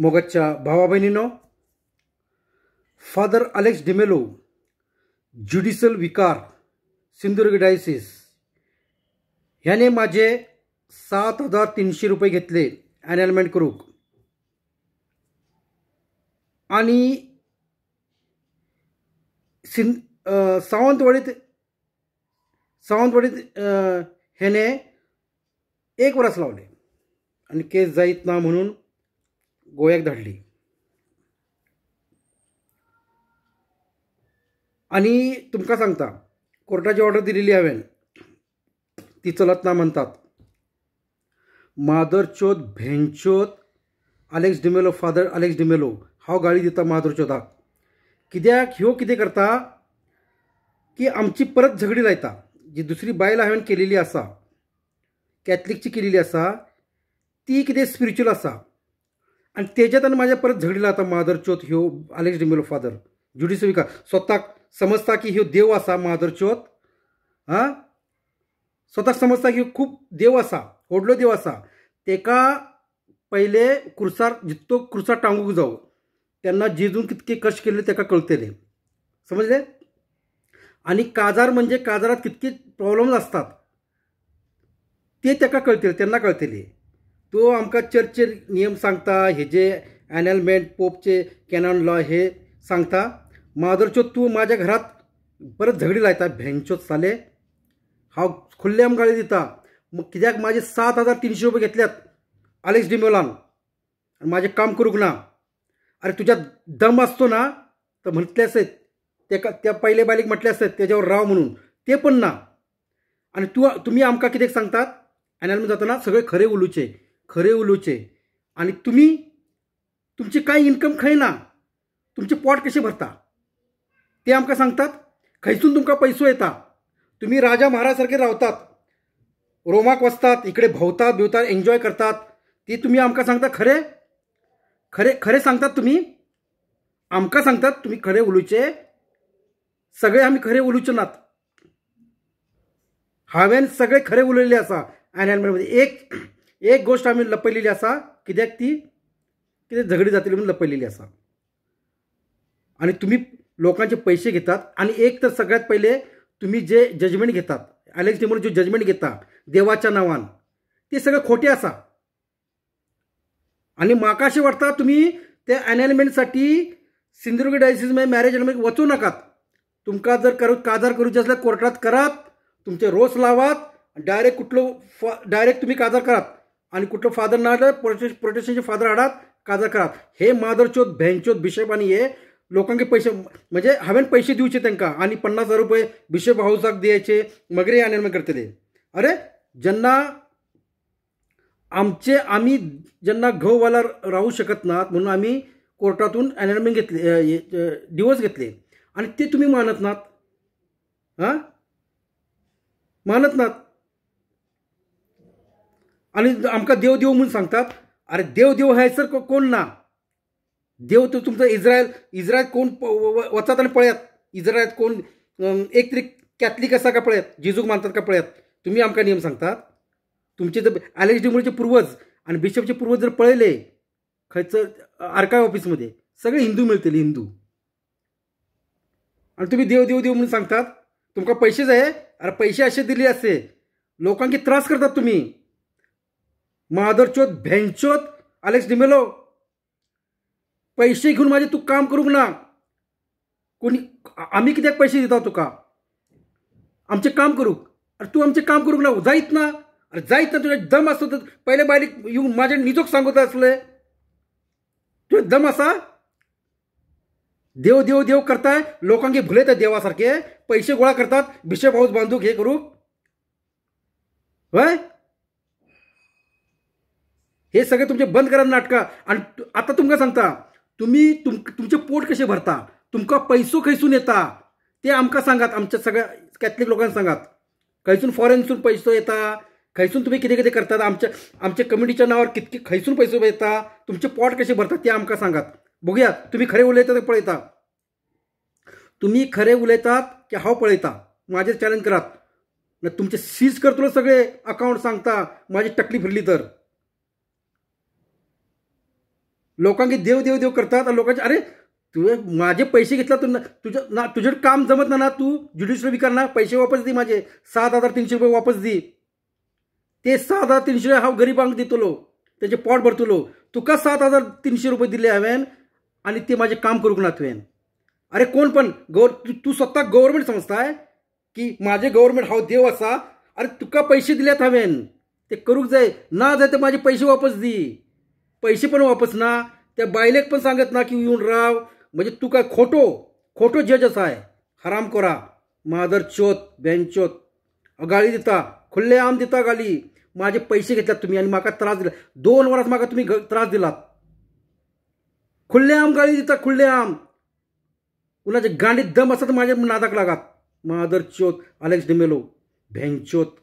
मोगतच्या भावा बहिणींनो, father Alex D'Mello, judicial विकार, Sindhudurg diocese ह्याने माझे 7,300 रुपये घेतले ॲनॅलमेंट करूक आणि सावंतवाडीत ह्याने 1 वर्स लावले आणि केस जायत ना म्हणून गोव्याक धाडली. आणि तुमका सांगता, कोर्टाची ऑर्डर दिलेली हांवें, ती चलत ना म्हणतात. मादरचोद भेंचोद अलेक्स डिमेलो, फादर अलेक्स डिमेलो हांव गाळी दिता मादरचोदाक. कित्याक ह्यो कितें करता की आमची परत झगडी लायता. जी दुसरी बायल हांवें केलेली आसा, कॅथलिकची केलेली आसा, ती कितें स्पिरिच्युअल आसा आणि तेज्यात आनी म्हाज्या परत झगडी लायता. मादरचोद ह्यो अलेक्स डिमेलो फादर ज्युडिशियल विकार स्वताक समजता की ह्यो देव आसा. मादरचोद स्वताक समजता की खूब देव आसा, व्हडलो देव आसा. तेका पहिले क्रुसार जिततो क्रुसार टांगूंक जावो तेन्ना जेजून कितके कश्ट केले तेका कळटले. समजले? आणि काजार म्हणजे काजारात कितके प्रॉब्लेम्स असतात ते तेका कळटले, तेन्ना कळटले. तो आमकां चर्चचे नियम सांगता, हेजे ॲनॅलमेंट, पोपचे कॅनॉन लॉ हे सांगता. मादरचोद तूं माझ्या घरात परत झगडी लायता. भेंचोद साले, हांव खुल्ल्याम गाळी दिता. मग कित्याक माझे 7,300 रुपये घेतल्यात अलेक्स डिमेलोन आणि माझे काम करूंक ना. अरे तुझ्यात दम असतो ना तर म्हटले असत, त्या पहिले बायलेक म्हटले असत त्याच्यावर राव म्हणून, ते पण ना. आणि तुम्ही आमकां कितें सांगतात ॲनॅलमेंट जाताना सगळे खरे उलोवचे आणि तुम्ही तुमची कांय इन्कम खंय ना, तुमचे पोट कशें भरता ते आमकां सांगतात. खंयसून तुमकां पैसो येता. तुम्ही राजा महाराज सारखे रावतात, रोमाक वचतात, इकडे भोंवतात बिवतात, एन्जॉय करतात. ते तुम्ही आमकां सांगता खरे खरे खरे सांगतात. तुम्ही आमकां सांगतात तुम्ही खरे उलोवचे. सगळे आमी खरे उलोवचे नात. हांवें सगळे खरे उलयल्ले आसा ॲनॅलमेंटमध्ये. एक गोष्ट आमी लपयलेली आसा, कित्याक ती कितें झगडी जातली म्हणून लपयलेली आसा. आणि तुम्ही लोकांचे पैसे घेतात. आणि एक तर सगळ्यात पहिले तुम्ही जे जजमेंट घेतात, अलेक्स डिमेलो जो जजमेंट घेता देवाच्या नांवान, ते सगळे खोटे आसा. आणि म्हाका अशें वाटता तुम्ही त्या ॲनॅलमेंटसाठी सिंधुदुर्ग डायसिसमध्ये मॅरेज ॲनॅलमेंट वचूं नाकात. तुमकां जर काजार करूचे असल्यार कोर्टात करात, तुमचे रोस लावात, डायरेक्ट तुम्ही काजार करात. आणि कुठलो फादर ना प्रोटेस्टंटचे फादर हाडात, काजार करात. हे मादरचोद भेंचोद बिशप आणि हे लोकांचे पैसे, म्हणजे हांवें पैसे दिवचे तांकां आणि 50,000 रुपये बिशप हाऊसाक द्यायचे, मगरे ॲनॅलमेंट करतले. अरे जेन्ना आमी जेन्ना घोवाला राहू शकत नात म्हणून आम्ही कोर्टातून ॲनॅलमेंट घेतले, डिवोर्स घेतले, आणि ते तुम्ही मानत नात. मानत नात. आणि आमकां देव देव म्हणून सांगतात. अरे देव हायसर कोण ना. देव तो तुमचा इस्रायल कोण वचत आणि पळयात. इस्रायलात कोण एक तरी कॅथलिक आसा का पळयात, जेजूक मानतात का पळयात. तुम्ही आमकां नियम सांगतात. तुमचे जर अलेक्स डिमेलोचे पूर्वज आणि बिशपचे पूर्वज जर पळयले खंयचं आर्कायव ऑफिसमध्ये, सगळे हिंदू मिळतले, हिंदू. आणि तुम्ही देव म्हणून सांगतात. तुमकां पैसे जाय. अरे पैसे असे दिले असते, लोकांचे त्रास करतात तुम्ही. मादरचोद भेंचोद अलेक्स डिमेलो, पैसे घेऊन माझे तू काम करूंक ना. कोणी आम्ही कित्याक पैसे दिता तुका आमचे काम करूक. अरे तू आमचे काम करूंक ना, जायत ना. अरे जायत ना, तुझे दम असतो तर पहिले बायलेक येऊन माझ्या निजोक सांगत असले. तुझे दम असा. देव करताय, लोकांचे भुलयता देवासारखे, पैसे गोळा करतात, बिशप हाऊस बांधूक हे करूक. होय, हे सगळे तुमचे बंद करा नाटकां. आणि आता तुमकां सांगता, तुम्ही तुमचे पोट कसे भरता, तुमकां पैसो खंयसून येता ते आमकां सांगात. आमच्या सगळ्या कॅथलिक लोकांक सांगात. खंयसून फॉरेनसून पैसो येता, खंयसून तुम्ही कितें कितें करतात, आमच्या कम्युनिटीच्या नावावर कितके खंयसून पैसो येता, तुमचे पोट कसे भरतात ते आमकां सांगात. बघूया तुम्ही खरे उलयता ते पळयता. तुम्ही खरे उलयतात की हांव पळयता. माझे चॅलेंज करात. तुमचे सीज करतलो सगळे अकाउंट सांगता, माझी टकली फिरली तर. लोकांनी देव देव देव करतात आणि लोकांचे अरे तू माझे पैसे घेतला तू तुझं काम जमत ना तू ज्युडिशियल विकार पैसे वापस दे माझे 7,300 वापस दे ते 7,300 हा गरिबांक दितलो त्याचे पोट भरतलो तुका 7,300 दिले हांवें आणि ते माझे काम करूंक ना तुवें अरे कोण पण तू स्वतः गव्हर्नमेंट समजताय की माझे गव्हर्नमेंट हांव देव असा अरे तुका पैसे दिलेत हांवें ते करूंक जाय ना जाय तर माझे पैसे वापस दी पैसे पण वापस ना त्या बायलेक पण सांगत ना की येऊन राव म्हणजे तू काय खोटो जज असा आहे हराम करा मादर चोत बेंचोत गाळी दिता खुल्ले आम दिता गाली माझे पैसे घेतल्यात तुम्ही आणि म्हाका त्रास दिला 2 वरात म्हाका तुम्ही त्रास दिलात खुल्ले आम गाळी दिता खुल्ले आम कुणाचे गांडीत दम असतात माझ्या नादाक लागात मादर चोत अलेक्स डिमेलो बेंचोत